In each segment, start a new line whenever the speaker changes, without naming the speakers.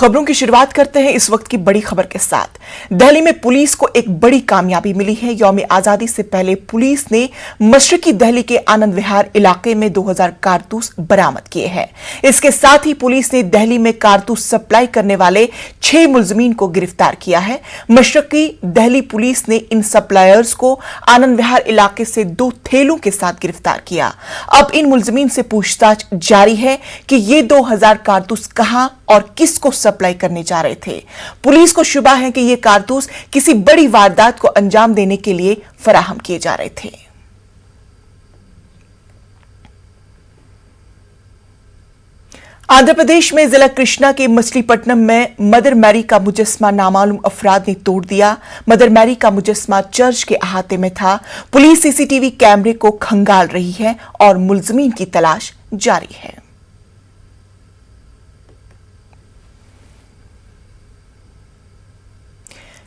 खबरों की शुरुआत करते हैं इस वक्त की बड़ी खबर के साथ। दिल्ली में पुलिस को एक बड़ी कामयाबी मिली है। यौम आजादी से पहले पुलिस ने मशरकी दिल्ली के आनंद विहार इलाके में 2000 कारतूस बरामद किए हैं। इसके साथ ही पुलिस ने दिल्ली में कारतूस सप्लाई करने वाले 6 मुलजमीन को गिरफ्तार किया है। मशरकी दिल्ली पुलिस ने इन सप्लायर्स को आनंद विहार इलाके से 2 थैलों के साथ गिरफ्तार किया। अब इन मुलजमीन से पूछताछ जारी है कि ये 2000 कारतूस कहां और किसको सप्लाई करने जा रहे थे। पुलिस को शुबा है कि ये कारतूस किसी बड़ी वारदात को अंजाम देने के लिए फराहम किए जा रहे थे। आंध्र प्रदेश में जिला कृष्णा के मछलीपट्टनम में मदर मैरी का मुजस्मा नामालूम अफराद ने तोड़ दिया। मदर मैरी का मुजस्मा चर्च के अहाते में था। पुलिस सीसीटीवी कैमरे को खंगाल रही है और मुलजमीन की तलाश जारी है।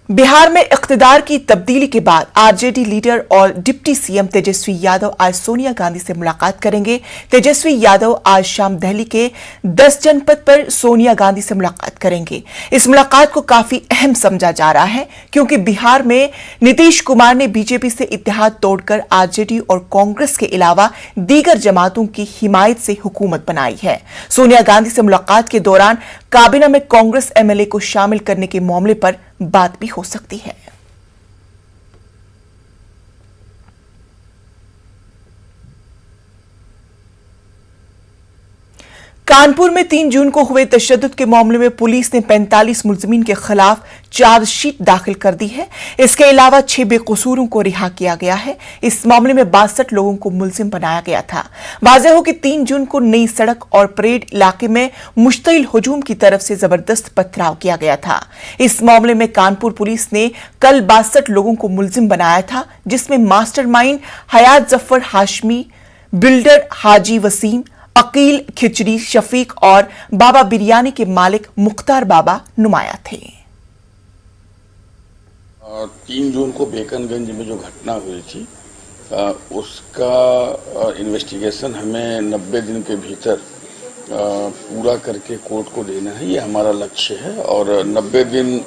बिहार में इख्तिदार की तब्दीली के बाद आरजेडी लीडर और डिप्टी सीएम तेजस्वी यादव आज सोनिया गांधी से मुलाकात करेंगे। तेजस्वी यादव आज शाम दिल्ली के 10 जनपद पर सोनिया गांधी से मुलाकात करेंगे। इस मुलाकात को काफी अहम समझा जा रहा है क्योंकि बिहार में नीतीश कुमार ने बीजेपी से इत्तेहाद तोड़कर आरजेडी और कांग्रेस के अलावा दीगर जमातों की हिमायत से हुकूमत बनाई है। सोनिया गांधी से मुलाकात के दौरान काबीना में कांग्रेस एमएलए को शामिल करने के मामले पर बात भी हो सकती है। कानपुर में 3 जून को हुए तशद्दुद के मामले में पुलिस ने 45 मुलजमीन के खिलाफ चार्जशीट दाखिल कर दी है। इसके अलावा 6 बेकसूरों को रिहा किया गया है। इस मामले में 62 लोगों को मुलजिम बनाया गया था। वाज़ेह हो कि 3 जून को नई सड़क और परेड इलाके में मुश्तइल हुजूम की तरफ से जबरदस्त पथराव किया गया था। इस मामले में कानपुर पुलिस ने कल 62 लोगों को मुलजिम बनाया था, जिसमें मास्टरमाइंड हयात जफर हाशमी, बिल्डर हाजी वसीम, अकील खिचड़ी शफीक और बाबा बिरयानी के मालिक मुख्तार बाबा नुमाया थे।
3 जून को बेकनगंज में जो घटना हुई थी उसका इन्वेस्टिगेशन हमें 90 दिन के भीतर पूरा करके कोर्ट को देना है, ये हमारा लक्ष्य है और 90 दिन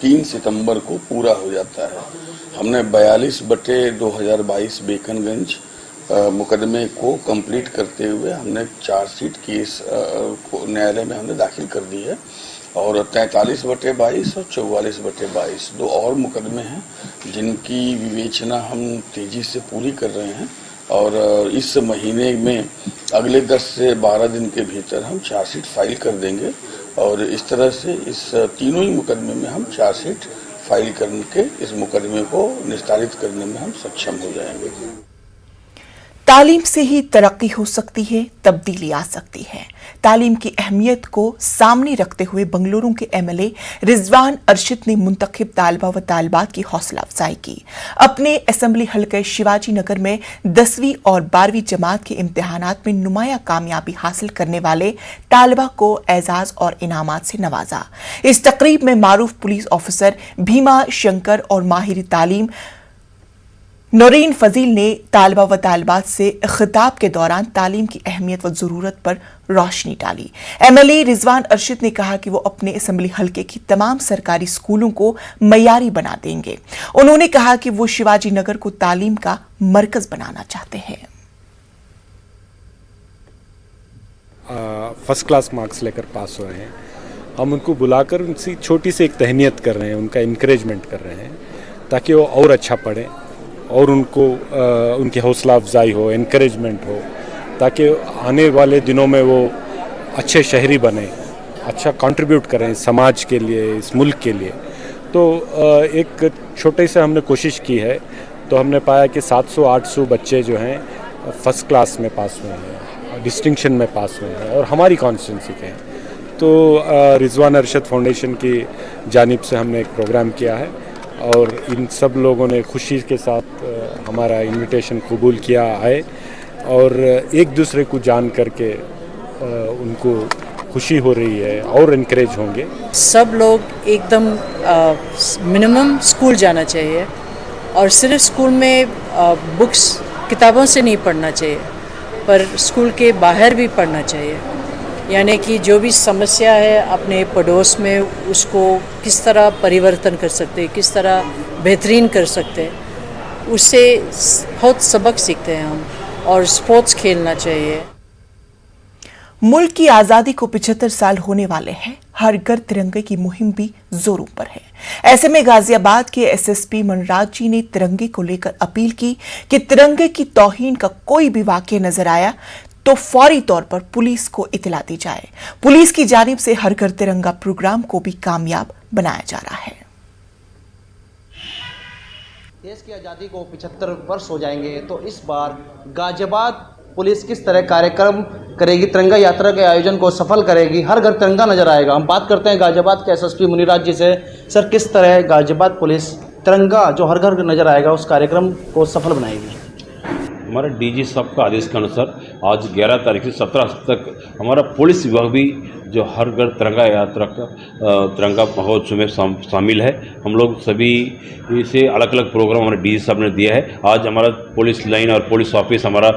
3 सितंबर को पूरा हो जाता है। हमने 42/2022 बेकनगंज मुकदमे को कंप्लीट करते हुए हमने चार्जशीट केस को न्यायालय में हमने दाखिल कर दी है और 43/22 और 44/22 2 और मुकदमे हैं जिनकी विवेचना हम तेजी से पूरी कर रहे हैं और इस महीने में अगले 10 से 12 दिन के भीतर हम चार्जशीट फाइल कर देंगे और इस तरह से इस तीनों ही मुकदमे में हम चार्जशीट फाइल करके इस मुकदमे को निस्तारित करने में हम सक्षम हो जाएंगे।
तालीम से ही तरक्की हो सकती है, तब्दीली आ सकती है। तालीम की अहमियत को सामने रखते हुए बंगलुरु के एमएलए रिजवान अरशद ने मुंतखब तालबा व तालबात की हौसला अफजाई की। अपने असेंबली हल्के शिवाजी नगर में 10वीं और 12वीं जमात के इम्तिहानात में नुमाया कामयाबी हासिल करने वाले तालबा को एजाज और इनामात से नवाजा। इस तकरीब में मारूफ पुलिस ऑफिसर भीमा शंकर और माहिर तालीम नौरीन फजील ने तालबा व तालबात से खिताब के दौरान तालीम की अहमियत व जरूरत पर रोशनी डाली। एमएलए रिजवान अरशद ने कहा कि वो अपने असेंबली हल्के की तमाम सरकारी स्कूलों को मयारी बना देंगे। उन्होंने कहा कि वो शिवाजी नगर को तालीम का मरकज बनाना चाहते हैं।
फर्स्ट क्लास मार्क्स लेकर पास हुए हैं, हम उनको बुलाकर उनसे छोटी सी एक तहनीत कर रहे हैं, उनका इनकरेजमेंट कर रहे हैं ताकि वो और अच्छा पढ़ें और उनको उनकी हौसला अफजाई हो, इनकरेजमेंट हो, ताकि आने वाले दिनों में वो अच्छे शहरी बने, अच्छा कंट्रीब्यूट करें समाज के लिए, इस मुल्क के लिए। तो एक छोटे से हमने कोशिश की है तो हमने पाया कि 700-800 बच्चे जो हैं फर्स्ट क्लास में पास हुए हैं, डिस्टिंक्शन में पास हुए हैं और हमारी कॉन्स्टिट्यूंसी के हैं। तो रिजवान अरशद फाउंडेशन की जानिब से हमने एक प्रोग्राम किया है और इन सब लोगों ने खुशी के साथ हमारा इनविटेशन कबूल किया आए और एक दूसरे को जान करके उनको खुशी हो रही है और इनकरेज होंगे।
सब लोग एकदम मिनिमम स्कूल जाना चाहिए और सिर्फ स्कूल में किताबों से नहीं पढ़ना चाहिए पर स्कूल के बाहर भी पढ़ना चाहिए। यानी कि जो भी समस्या है अपने पड़ोस में उसको किस तरह परिवर्तन कर सकते हैं, किस तरह बेहतरीन कर सकते हैं, उससे बहुत सबक सीखते हैं हम। और स्पोर्ट्स खेलना चाहिए।
मुल्क की आजादी को 75 साल होने वाले हैं। हर घर तिरंगे की मुहिम भी जोरों पर है। ऐसे में गाजियाबाद के एसएसपी मनराज जी ने तिरंगे को लेकर अपील की कि तिरंगे की तौहीन का कोई भी वाकया नजर आया तो फौरी तौर पर पुलिस को इतला दी जाए। पुलिस की जानिब से हर घर तिरंगा प्रोग्राम को भी कामयाब बनाया जा रहा है।
देश की आज़ादी को 75 वर्ष हो जाएंगे, तो इस बार गाजियाबाद पुलिस किस तरह कार्यक्रम करेगी, तिरंगा यात्रा के आयोजन को सफल करेगी, हर घर तिरंगा नजर आएगा। हम बात करते हैं गाजियाबाद के एसएसपी मुनिराज जी से। सर, किस तरह गाजियाबाद पुलिस तिरंगा जो हर घर नजर आएगा उस कार्यक्रम को सफल बनाएगी?
हमारा डीजी साहब का आदेश के अनुसार आज 11 तारीख से 17 तक हमारा पुलिस विभाग भी जो हर घर तिरंगा यात्रा का तिरंगा महोत्सव में शामिल है। हम लोग सभी इसे अलग अलग प्रोग्राम हमारे डीजी साहब ने दिया है। आज हमारा पुलिस लाइन और पुलिस ऑफिस हमारा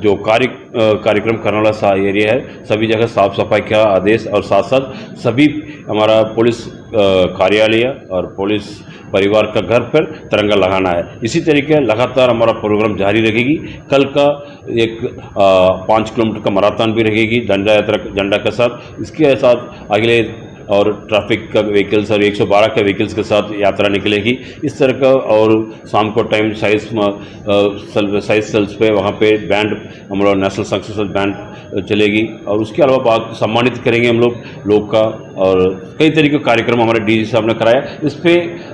जो कार्यक्रम करने वाला सा एरिया है, सभी जगह साफ सफाई का आदेश और साथ साथ सभी हमारा पुलिस कार्यालय और पुलिस परिवार का घर पर तिरंगा लगाना है। इसी तरीके लगातार हमारा प्रोग्राम जारी रहेगी। कल का एक 5 किलोमीटर का मैराथन भी रहेगी झंडा यात्रा झंडा के साथ। इसके साथ अगले और ट्रैफिक का व्हीकल्स और 112 के व्हीकल्स के साथ यात्रा निकलेगी। इस तरह का और शाम को टाइम साइज सेल्स पे वहाँ पे बैंड हम लोग नेशनल सक्सेसफुल बैंड चलेगी और उसके अलावा बात सम्मानित करेंगे हम लोग का और कई तरीके के कार्यक्रम हमारे डीजी साहब ने कराया।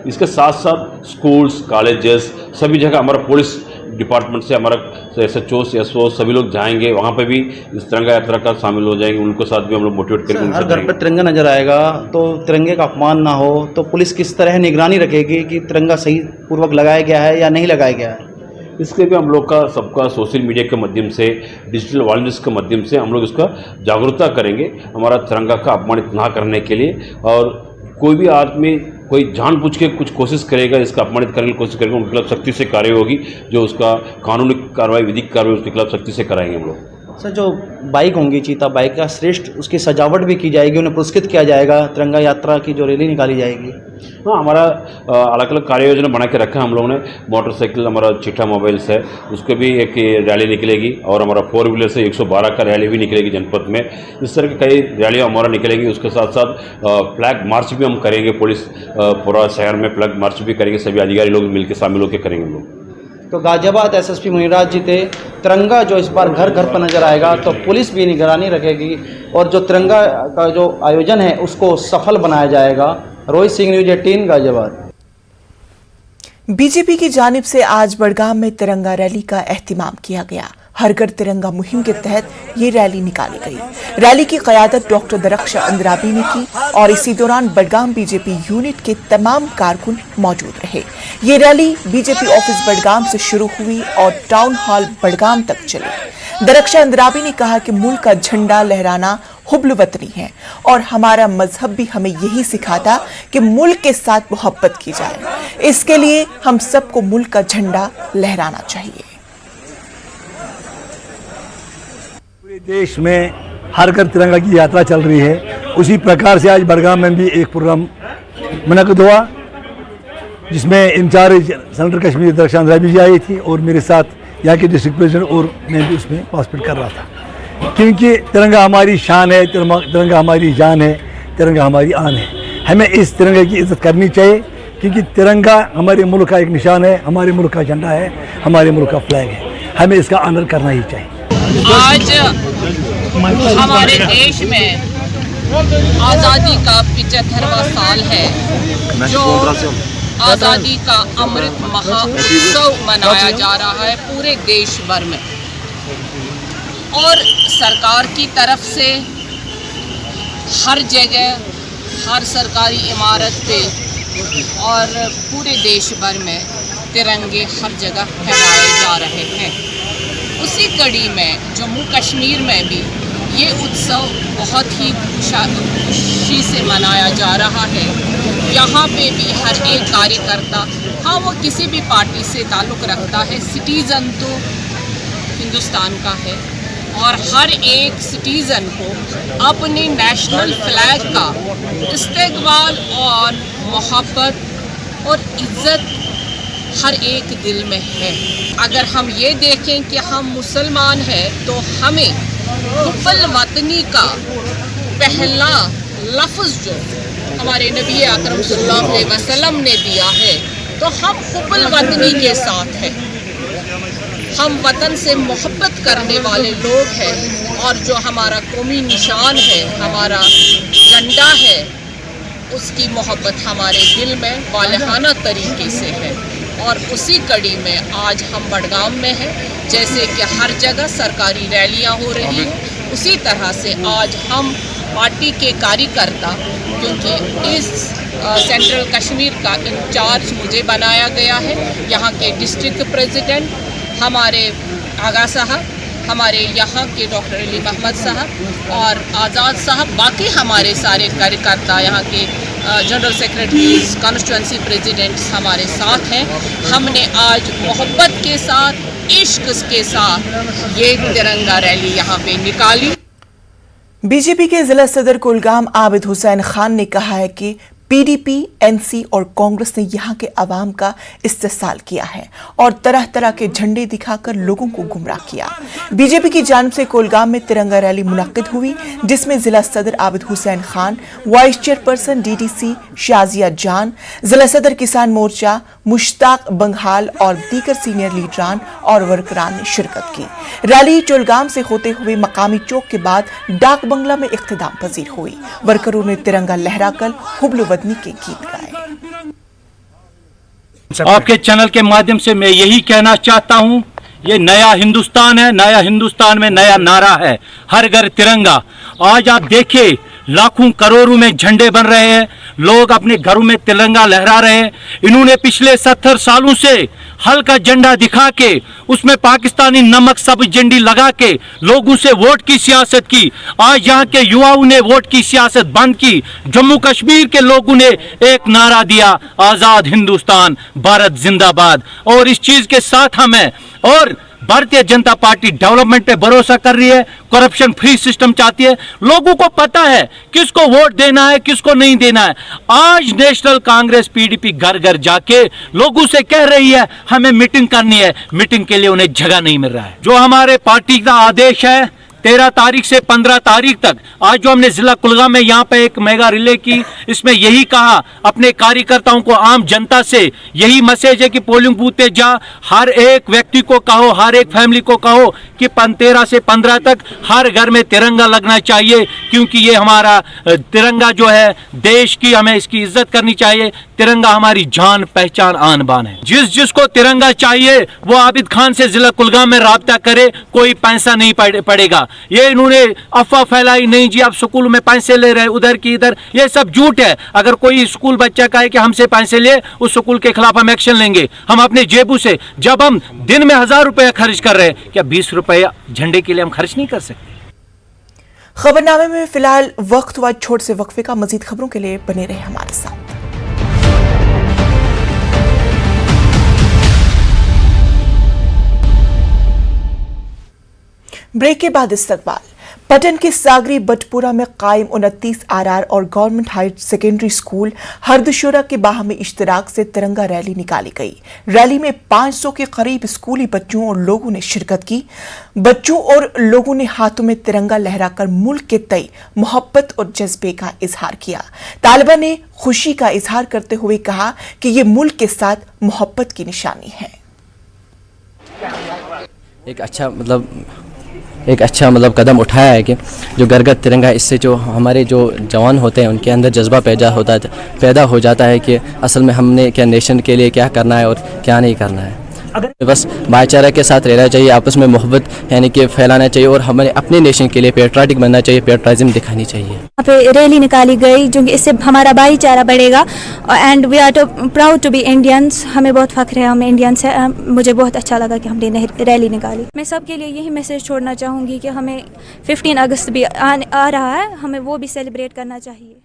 इसके साथ साथ स्कूल्स कॉलेजेस सभी जगह हमारा पुलिस डिपार्टमेंट से हमारा SHO SO सभी लोग जाएंगे, वहाँ पे भी इस तिरंगा यात्रा का शामिल हो जाएंगे। उनके साथ भी हम लोग मोटिवेट करेंगे।
हर घर पर तिरंगा नजर आएगा तो तिरंगे का अपमान ना हो, तो पुलिस किस तरह निगरानी रखेगी कि तिरंगा सही पूर्वक लगाया गया है या नहीं लगाया गया है?
इसके भी हम लोग का सबका सोशल मीडिया के माध्यम से डिजिटल वॉलंटियर्स के माध्यम से हम लोग इसका जागरूकता करेंगे हमारा तिरंगा का अपमानित ना करने के लिए। और कोई भी आदमी कोई जानबूझ के कुछ कोशिश करेगा, इसका अपमानित करने की कोशिश करेगा, उनके खिलाफ सख्ती से कार्रवाई होगी। जो उसका कानूनी कार्रवाई विधिक कार्रवाई उसके खिलाफ सख्ती से कराएंगे हम लोग।
सर, जो बाइक होंगी चीता बाइक का श्रेष्ठ उसकी सजावट भी की जाएगी, उन्हें पुरस्कृत किया जाएगा, तिरंगा यात्रा की जो रैली निकाली जाएगी।
हाँ, हमारा अलग अलग कार्य योजना बना के रखा है हम लोगों ने। मोटरसाइकिल हमारा चिट्ठा मोबाइल्स है, उसके भी एक रैली निकलेगी और हमारा 4 व्हीलर से 112 का रैली भी निकलेगी जनपद में। इस तरह की कई रैलियाँ हमारा निकलेंगी। उसके साथ साथ फ्लैग मार्च भी हम करेंगे। पुलिस पूरा शहर में फ्लैग मार्च भी करेंगे। सभी अधिकारी लोग मिलकर शामिल होकर करेंगे हम लोग।
तो गाजियाबाद एसएसपी मुनिराज जी थे। तिरंगा जो इस बार घर घर पर नजर आएगा तो पुलिस भी निगरानी रखेगी और जो तिरंगा का जो आयोजन है उसको सफल बनाया जाएगा। रोहित सिंह, न्यूज़ 18 गाजियाबाद।
बीजेपी की जानिब से आज बड़गाम में तिरंगा रैली का एहतिमाम किया गया। हर घर तिरंगा मुहिम के तहत ये रैली निकाली गई। रैली की क़यादत डॉक्टर दरख्शा अंद्राबी ने की और इसी दौरान बड़गाम बीजेपी यूनिट के तमाम कारकुन मौजूद रहे। ये रैली बीजेपी ऑफिस बड़गाम से शुरू हुई और टाउन हॉल बड़गाम तक चली। दरख्शा अंद्राबी ने कहा कि मुल्क का झंडा लहराना हुब्ल वतनी है और हमारा मजहब भी हमें यही सिखाता कि मुल्क के साथ मोहब्बत की जाए। इसके लिए हम सबको मुल्क का झंडा लहराना चाहिए।
पूरे देश में हर घर तिरंगा की यात्रा चल रही है। उसी प्रकार से आज बड़गाम में भी एक प्रोग्राम मुनक़िद हुआ जिसमें इंचार्ज सेनेटर कश्मीर दरख्शा अंद्राबी जी आई थी और मेरे साथ यहाँ के डिस्ट्रिक्ट प्रेसिडेंट और मैं भी उसमें पार्टिसिपेट कर रहा था। क्योंकि तिरंगा हमारी शान है, तिरंगा हमारी जान है, तिरंगा हमारी आन है। हमें इस तिरंगे की इज्जत करनी चाहिए क्योंकि तिरंगा हमारे मुल्क का एक निशान है, हमारे मुल्क का झंडा है, हमारे मुल्क का फ्लैग है। हमें इसका ऑनर करना ही चाहिए।
आज हमारे देश में आज़ादी का 75वां साल है जो आज़ादी का अमृत महोत्सव मनाया जा रहा है पूरे देश भर में। और सरकार की तरफ से हर जगह हर सरकारी इमारत पे और पूरे देश भर में तिरंगे हर जगह फहराए जा रहे हैं। उसी कड़ी में जम्मू कश्मीर में भी ये उत्सव बहुत ही खुशी से मनाया जा रहा है। यहाँ पे भी हर एक कार्यकर्ता, हाँ वो किसी भी पार्टी से ताल्लुक़ रखता है, सिटीज़न तो हिंदुस्तान का है, और हर एक सिटीज़न को अपने नेशनल फ्लैग का इस्तेक़बाल और मोहब्बत और इज़्ज़त हर एक दिल में है। अगर हम ये देखें कि हम मुसलमान हैं तो हमें हुब्बुल वतनी का पहला लफ्ज़ जो हमारे नबी अकरम सल्लल्लाहु अलैहि वसल्लम ने दिया है तो हम हुब्बुल वतनी के साथ हैं। हम वतन से मोहब्बत करने वाले लोग हैं और जो हमारा कौमी निशान है, हमारा झंडा है, उसकी मोहब्बत हमारे दिल में वालहाना तरीके से है। और उसी कड़ी में आज हम बडगाम में हैं। जैसे कि हर जगह सरकारी रैलियां हो रही हैं, उसी तरह से आज हम पार्टी के कार्यकर्ता, क्योंकि इस सेंट्रल कश्मीर का इंचार्ज मुझे बनाया गया है, यहाँ के डिस्ट्रिक्ट प्रेसिडेंट हमारे आगा साहब, हमारे यहाँ के डॉक्टर अली मोहम्मद साहब और आज़ाद साहब, बाकी हमारे सारे कार्यकर्ता, यहाँ के जनरल सेक्रेटरीज, कॉन्स्टिट्यूंसी प्रेसिडेंट्स हमारे साथ हैं। हमने आज मोहब्बत के साथ, इश्क के साथ ये तिरंगा रैली यहाँ पे निकाली।
बीजेपी के जिला सदर कुलगाम आबिद हुसैन खान ने कहा है कि पीडीपी, एनसी और कांग्रेस ने यहां के अवाम का इस्तेसाल किया है और तरह तरह के झंडे दिखाकर लोगों को गुमराह किया। बीजेपी की जानिब से कोलगाम में तिरंगा रैली मुनक्किद हुई, जिसमें जिला सदर Abid Hussain Khan, vice chairperson DDC Shazia जान, जिला सदर किसान मोर्चा मुश्ताक बंगाल और दीगर सीनियर लीडरान और वर्करान ने शिरकत की। रैली चोलगाम से होते हुए मकामी चौक के बाद डाक बंगला में इख्तिताम पजीर हुई। वर्करों ने तिरंगा लहराकर हुब्बुल वतनी के गीत गाए।
आपके चैनल के माध्यम से मैं यही कहना चाहता हूं, ये नया हिंदुस्तान है, नया हिंदुस्तान में नया नारा है, हर घर तिरंगा। आज आप देखिए लाखों करोड़ों में झंडे बन रहे हैं, लोग अपने घरों में तिरंगा लहरा रहे हैं। इन्होंने पिछले 70 सालों से हल्का झंडा दिखा के उसमें पाकिस्तानी नमक सब्ज झंडी लगा के लोगों से वोट की सियासत की। आज यहाँ के युवाओं ने वोट की सियासत बंद की। जम्मू कश्मीर के लोगों ने एक नारा दिया, आज़ाद हिंदुस्तान, भारत जिंदाबाद। और इस चीज के साथ हम हैं। और भारतीय जनता पार्टी डेवलपमेंट पे भरोसा कर रही है, करप्शन फ्री सिस्टम चाहती है। लोगों को पता है किसको वोट देना है, किसको नहीं देना है। आज नेशनल कांग्रेस पीडीपी घर घर जाके लोगों से कह रही है हमें मीटिंग करनी है, मीटिंग के लिए उन्हें जगह नहीं मिल रहा है। जो हमारे पार्टी का आदेश है 13 तारीख से 15 तारीख तक, आज जो हमने जिला कुलगाम में यहाँ पे एक मेगा रिले की, इसमें यही कहा अपने कार्यकर्ताओं को, आम जनता से यही मैसेज है कि पोलिंग बूथ पे जा, हर एक व्यक्ति को कहो, हर एक फैमिली को कहो कि 13 से 15 तक हर घर में तिरंगा लगना चाहिए। क्योंकि ये हमारा तिरंगा जो है देश की, हमें इसकी इज्जत करनी चाहिए। तिरंगा हमारी जान पहचान आन बान है। जिसको तिरंगा चाहिए वो आबिद खान से जिला कुलगाम में राब्ता करे, कोई पैसा नहीं पड़ेगा। ये इन्होंने अफवाह फैलाई, नहीं जी आप स्कूल में पैसे ले रहे उधर की इधर, ये सब झूठ है। अगर कोई स्कूल बच्चा कहे कि हमसे पैसे ले, उस स्कूल के खिलाफ हम एक्शन लेंगे। हम अपने जेबू से, जब हम दिन में 1000 रुपया खर्च कर रहे हैं, क्या 20 रुपया झंडे के लिए हम खर्च नहीं कर सकते?
खबरनामे में फिलहाल वक्त हुआ छोटे से वक्फे का। मजीद खबरों के लिए बने रहे हमारे साथ। ब्रेक के बाद इस्तकबाल। पटन के सागरी बटपुरा में कायम 29 RR और गवर्नमेंट हायर सेकेंडरी स्कूल हरदशोरा के बाहमी इश्तराक से तिरंगा रैली निकाली गई। रैली में 500 के करीब स्कूली बच्चों और लोगों ने शिरकत की। बच्चों और लोगों ने हाथों में तिरंगा लहराकर मुल्क के तय मोहब्बत और जज्बे का इजहार किया। तालिबा ने खुशी का इजहार करते हुए कहा कि ये मुल्क के साथ मोहब्बत की निशानी है।
एक अच्छा कदम उठाया है कि जो घर घर तिरंगा, इससे जो हमारे जो जवान होते हैं उनके अंदर जज्बा पैदा हो जाता है कि असल में हमने क्या नेशन के लिए क्या करना है और क्या नहीं करना है। बस भाईचारा के साथ रहना चाहिए, आपस में मोहब्बत यानी कि फैलाना चाहिए और हमें अपने नेशन के लिए पेट्रियाटिक बनना चाहिए, पेट्रियटिज्म दिखानी चाहिए।
यहाँ पे रैली निकाली गई जो इससे हमारा भाईचारा बढ़ेगा। And we are proud to be Indians. हमें बहुत फख्र है, हम इंडियंस हैं। मुझे बहुत अच्छा लगा कि हमने रैली निकाली। मैं सबके लिए यही मैसेज छोड़ना चाहूँगी कि हमें 15 अगस्त भी आ रहा है, हमें वो भी सेलिब्रेट करना चाहिए।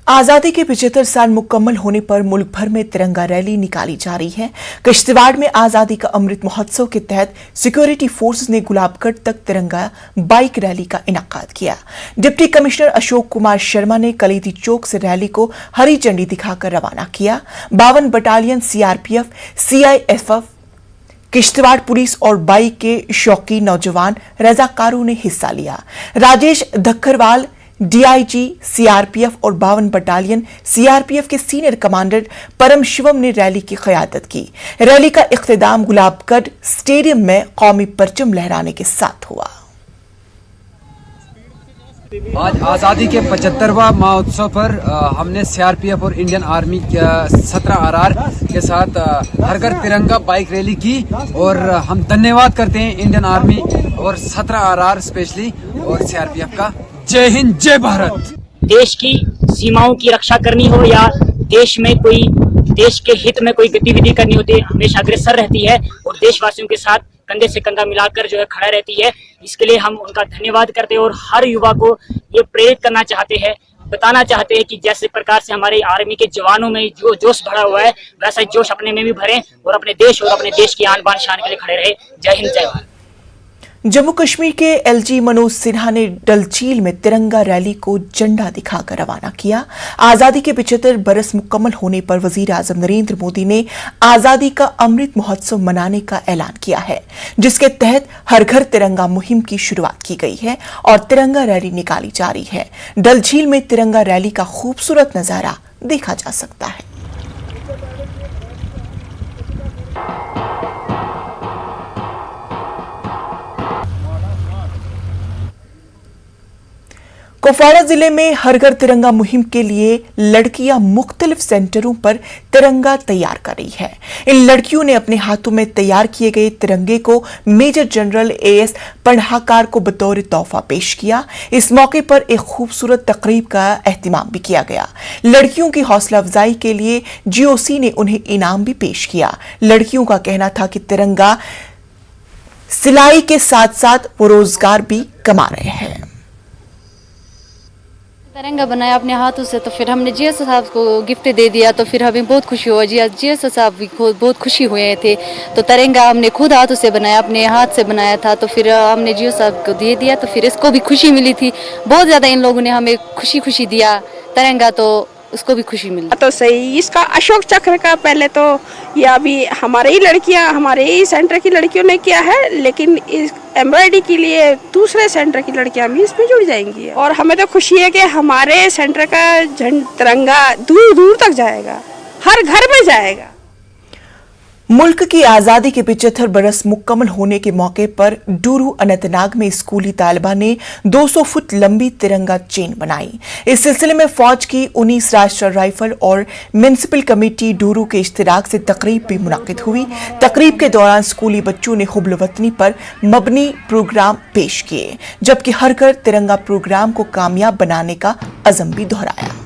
आजादी के 75 साल मुकम्मल होने पर मुल्क भर में तिरंगा रैली निकाली जा रही है। किश्तवाड़ में आजादी का अमृत महोत्सव के तहत सिक्योरिटी फोर्सेस ने गुलाबगढ़ तक तिरंगा बाइक रैली का इनाकाद किया। डिप्टी कमिश्नर अशोक कुमार शर्मा ने कलीदी चौक से रैली को हरी झंडी दिखाकर रवाना किया। 52 battalion CRPF, CISF, Kishtwar police और बाइक के शौकीन नौजवान रजाकारों ने हिस्सा लिया। राजेश धक्करवाल, डीआईजी सीआरपीएफ और 52 बटालियन सीआरपीएफ के सीनियर कमांडर परम शिवम ने रैली की क़यादत की। रैली का इख्तिताम गुलाबगढ़ स्टेडियम में कौमी परचम लहराने के साथ हुआ।
आज आज़ादी के 75वां महोत्सव पर हमने सीआरपीएफ और इंडियन आर्मी 17 आरआर के साथ हर घर तिरंगा बाइक रैली की और हम धन्यवाद करते हैं इंडियन आर्मी और 17 आरआर स्पेशली और सीआरपीएफ का। जय हिंद, जय भारत।
देश की सीमाओं की रक्षा करनी हो या देश में कोई देश के हित में कोई गतिविधि करनी होती है, हमेशा अग्रसर रहती है और देशवासियों के साथ कंधे से कंधा मिलाकर जो है खड़ा रहती है। इसके लिए हम उनका धन्यवाद करते हैं और हर युवा को ये प्रेरित करना चाहते हैं, बताना चाहते हैं कि जैसे प्रकार से हमारे आर्मी के जवानों में जो जोश भरा हुआ है, वैसा जोश अपने में भी भरें और अपने देश की आन बान शान के लिए खड़े रहे। जय हिंद, जय भारत।
जम्मू कश्मीर के एलजी मनोज सिन्हा ने डल झील में तिरंगा रैली को झंडा दिखाकर रवाना किया। आजादी के 75 बरस मुकम्मल होने पर वजीर आजम नरेंद्र मोदी ने आजादी का अमृत महोत्सव मनाने का ऐलान किया है, जिसके तहत हर घर तिरंगा मुहिम की शुरुआत की गई है और तिरंगा रैली निकाली जा रही है। डल झील में तिरंगा रैली का खूबसूरत नजारा देखा जा सकता है। कुपवाड़ा जिले में हर घर तिरंगा मुहिम के लिए लड़कियां मुख्तलिफ सेंटरों पर तिरंगा तैयार कर रही है। इन लड़कियों ने अपने हाथों में तैयार किए गए तिरंगे को मेजर जनरल एएस पढ़ाकार को बतौर तोहफा पेश किया। इस मौके पर एक खूबसूरत तकरीब का एहतमाम भी किया गया। लड़कियों की हौसला अफजाई के लिए जीओसी ने उन्हें इनाम भी पेश किया। लड़कियों का कहना था कि तिरंगा सिलाई के साथ साथ वो रोजगार भी कमा रहे हैं।
तिरंगा बनाया अपने हाथों से, तो फिर हमने जीएस साहब को गिफ्ट दे दिया, तो फिर हमें बहुत खुशी हुआ। जीएस साहब भी बहुत खुशी हुए थे। तो तिरंगा हमने खुद हाथों से बनाया, अपने हाथ से बनाया था, तो फिर हमने जीएस साहब को दे दिया, तो फिर इसको भी खुशी मिली थी। बहुत ज़्यादा इन लोगों ने हमें खुशी दिया तिरंगा, तो उसको भी खुशी मिली।
तो सही, इसका अशोक चक्र का पहले तो ये अभी हमारे ही लड़कियां, हमारे ही सेंटर की लड़कियों ने किया है, लेकिन इस एम्ब्रॉयडरी के लिए दूसरे सेंटर की लड़कियां भी इसमें जुड़ जाएंगी। और हमें तो खुशी है कि हमारे सेंटर का तिरंगा दूर दूर तक जाएगा, हर घर में जाएगा।
मुल्क की आजादी के 75 बरस मुकम्मल होने के मौके पर डूरू अनंतनाग में स्कूली तालिबा ने 200 फुट लंबी तिरंगा चेन बनाई। इस सिलसिले में फौज की 19 राष्ट्रीय राइफल और म्युनिसिपल कमेटी डूरू के इश्तिराक से तकरीब भी मुनाकिद हुई। तकरीब के दौरान स्कूली बच्चों ने हुब्बुल वतनी पर मबनी प्रोग्राम पेश किए, जबकि हर घर तिरंगा प्रोग्राम को कामयाब बनाने का अज़म भी दोहराया।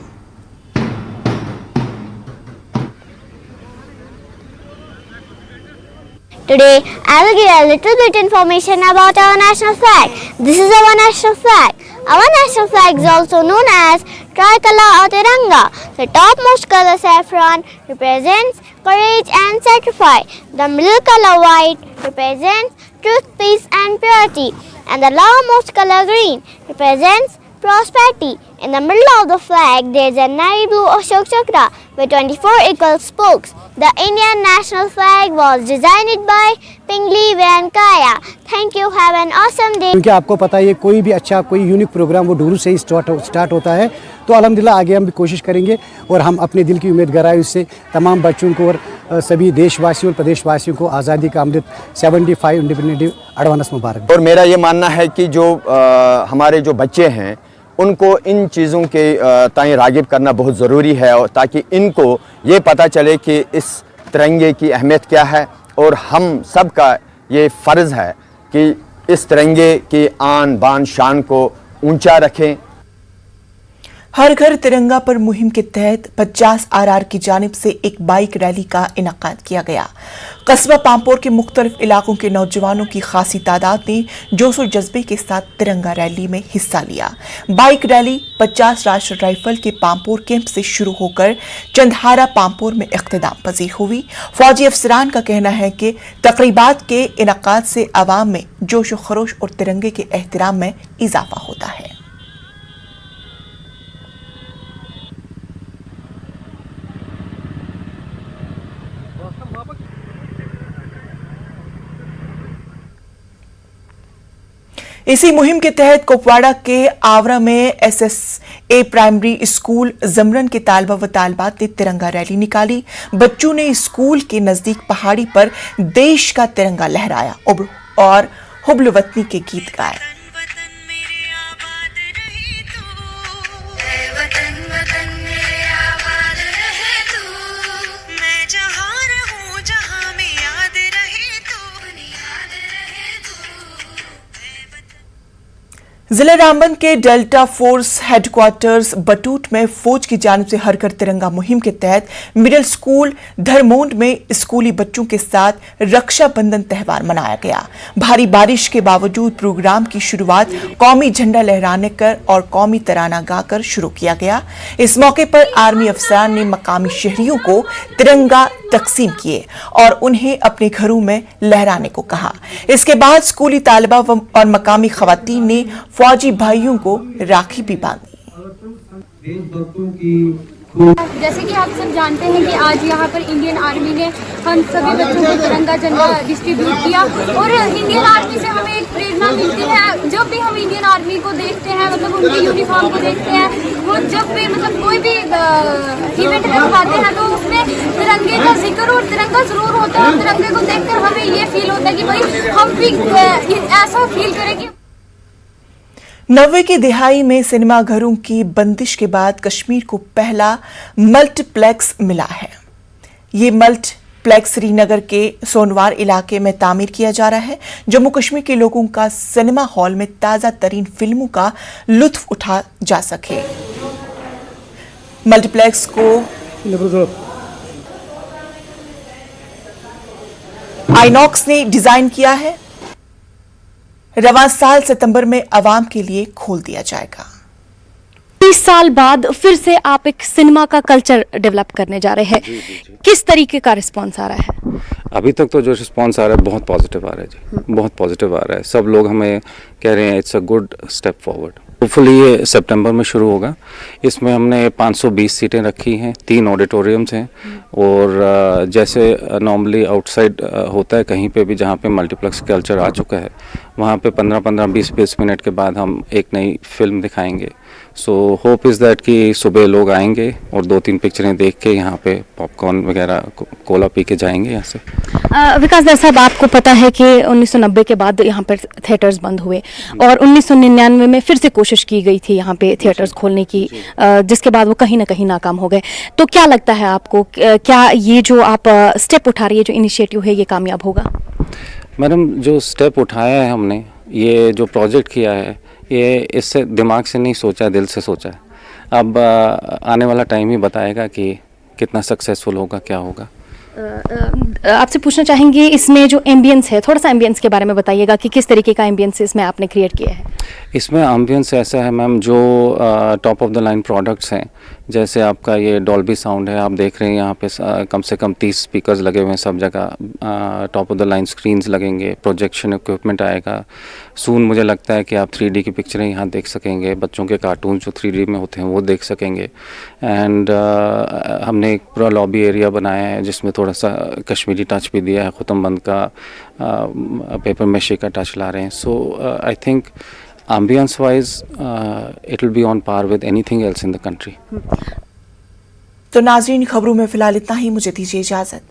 Today, I will give a little bit information about our national flag. This is our national flag. Our national flag is also known as Tricolor or Tiranga. The topmost color saffron represents courage and sacrifice. The middle color white represents truth, peace and purity. And the lowermost color green represents prosperity. In the middle of the flag, there is a navy blue Ashok Chakra with 24 equal spokes. The Indian national flag was designed by Pingli Venkaya. Thank you. Have an awesome day.
क्योंकि आपको पता है कोई भी अच्छा कोई unique programme वो डूरू से ही स्टार्ट होता है, तो अल्हम्दुलिल्लाह आगे हम भी कोशिश करेंगे और हम अपने दिल की उम्मीद गहराई उससे तमाम बच्चों को और सभी देशवासियों और प्रदेशवासियों को आज़ादी का अमृत 75 इंडिपेंडेंस डे एडवांस मुबारक।
और मेरा ये मानना है कि जो हमारे जो बच्चे हैं उनको इन चीज़ों के ताईं रागिब करना बहुत ज़रूरी है, और ताकि इनको ये पता चले कि इस तिरंगे की अहमियत क्या है और हम सब का ये फ़र्ज़ है कि इस तिरंगे की आन बान शान को ऊंचा रखें।
हर घर तिरंगा पर मुहिम के तहत 50 आरआर की जानिब से एक बाइक रैली का इनेकाद किया गया। कस्बा पामपोर के मुख्तलिफ इलाकों के नौजवानों की खासी तादाद ने जोश और जज्बे के साथ तिरंगा रैली में हिस्सा लिया। बाइक रैली 50 राष्ट्रीय राइफल के पामपोर कैंप से शुरू होकर चंदहारा पामपोर में इख्तिताम पजीर हुई। फौजी अफसरान का कहना है कि तकरीबात के इनेकाद से अवाम में जोश और खरोश और तिरंगे के एहतराम में इजाफा होता है। इसी मुहिम के तहत कुपवाड़ा के आवरा में SSA प्राइमरी स्कूल जमरन के तालबा व तालबात ने तिरंगा रैली निकाली। बच्चों ने स्कूल के नजदीक पहाड़ी पर देश का तिरंगा लहराया और हुब्ल वतनी के गीत गाए। जिला रामबन के डेल्टा फोर्स हेडक्वार्टर्स बटूट में फौज की जानिब से हर घर तिरंगा मुहिम के तहत मिडिल स्कूल धरमोंड में स्कूली बच्चों के साथ रक्षाबंधन त्यौहार मनाया गया। भारी बारिश के बावजूद प्रोग्राम की शुरुआत कौमी झंडा लहराने कर और कौमी तराना गाकर शुरू किया गया। इस मौके पर आर्मी अफसरान ने मकामी शहरियों को तिरंगा तकसीम किए और उन्हें अपने घरों में लहराने को कहा। इसके बाद स्कूली तालिबा और मकामी खवातीन ने फौजी भाइयों को राखी भी बांधी।
जैसे कि आप सब जानते हैं कि आज यहाँ पर इंडियन आर्मी ने हम सभी बच्चों को तिरंगा झंडा डिस्ट्रीब्यूट किया और इंडियन आर्मी से हमें एक प्रेरणा मिलती है। जब भी हम इंडियन आर्मी को देखते हैं, मतलब उनके यूनिफॉर्म को देखते हैं, वो जब भी मतलब कोई भी इवेंट रखवाते हैं तो उसमें तिरंगे का जिक्र और तिरंगा जरूर होता है। और तिरंगे को देखकर हमें ये फील होता है कि भाई हम भी ऐसा फील करें कि
90 की दिहाई में सिनेमाघरों की बंदिश के बाद कश्मीर को पहला मल्टीप्लेक्स मिला है। ये मल्टीप्लेक्स श्रीनगर के सोनवार इलाके में तामीर किया जा रहा है। जम्मू कश्मीर के लोगों का सिनेमा हॉल में ताजा तरीन फिल्मों का लुत्फ उठा जा सके। मल्टीप्लेक्स को आइनॉक्स ने डिजाइन किया है। रवां साल सितंबर में आवाम के लिए खोल दिया जाएगा।
30 साल बाद फिर से आप एक सिनेमा का कल्चर डेवलप करने जा रहे हैं। किस तरीके का रिस्पांस आ रहा है?
अभी तक तो जो रिस्पांस आ रहा है बहुत पॉजिटिव आ रहा है जी, बहुत पॉजिटिव आ रहा है। सब लोग हमें कह रहे हैं it's a good step forward. Hopefully ये सितंबर में शुरू होगा। इसमें हमने 520 सीटें रखी हैं, 3 ऑडिटोरियम्स हैं और जैसे नॉर्मली आउटसाइड होता है कहीं पे भी जहाँ पे मल्टीप्लेक्स कल्चर आ चुका है, वहाँ पे 15-15, 20-20 मिनट के बाद हम एक नई फिल्म दिखाएंगे। सो होप इज़ दैट कि सुबह लोग आएंगे और 2-3 पिक्चरें देख के यहाँ पे पॉपकॉर्न वगैरह कोला पी के जाएंगे यहाँ से।
विकास दर साहब, आपको पता है कि 1990 के बाद यहाँ पर थिएटर्स बंद हुए और 1999 में फिर से कोशिश की गई थी यहाँ पे थिएटर्स खोलने की, जिसके बाद वो कहीं ना कहीं नाकाम हो गए। तो क्या लगता है आपको, क्या ये जो आप स्टेप उठा रही है, जो इनिशिएटिव है, ये कामयाब होगा?
मैडम, जो स्टेप उठाया है हमने, ये जो प्रोजेक्ट किया है, ये इससे दिमाग से नहीं सोचा, दिल से सोचा है। अब आने वाला टाइम ही बताएगा कि कितना सक्सेसफुल होगा, क्या होगा।
आपसे पूछना चाहेंगे, इसमें जो एम्बियंस है, थोड़ा सा एम्बियंस के बारे में बताइएगा कि किस तरीके का एम्बियंस इसमें आपने क्रिएट किया है?
इसमें एम्बियंस ऐसा है मैम, जो top of the line products हैं, जैसे आपका ये डॉल्बी साउंड है, आप देख रहे हैं यहाँ पे कम से कम 30 स्पीकर्स लगे हुए हैं सब जगह। Top of the line screens लगेंगे, प्रोजेक्शन इक्विपमेंट आएगा। सून मुझे लगता है कि आप 3D की पिक्चरें यहाँ देख सकेंगे, बच्चों के कार्टून जो 3D में होते हैं वो देख सकेंगे। एंड हमने एक पूरा लॉबी एरिया बनाया है जिसमें थोड़ा सा कश्मीरी टच भी दिया है, खुतमबंद का पेपर मेशे का टच ला रहे हैं। So I think ambience wise it will be on par with anything else in the country.
तो नाज़रीन, खबरों में फिलहाल इतना ही। मुझे दीजिए इजाजत।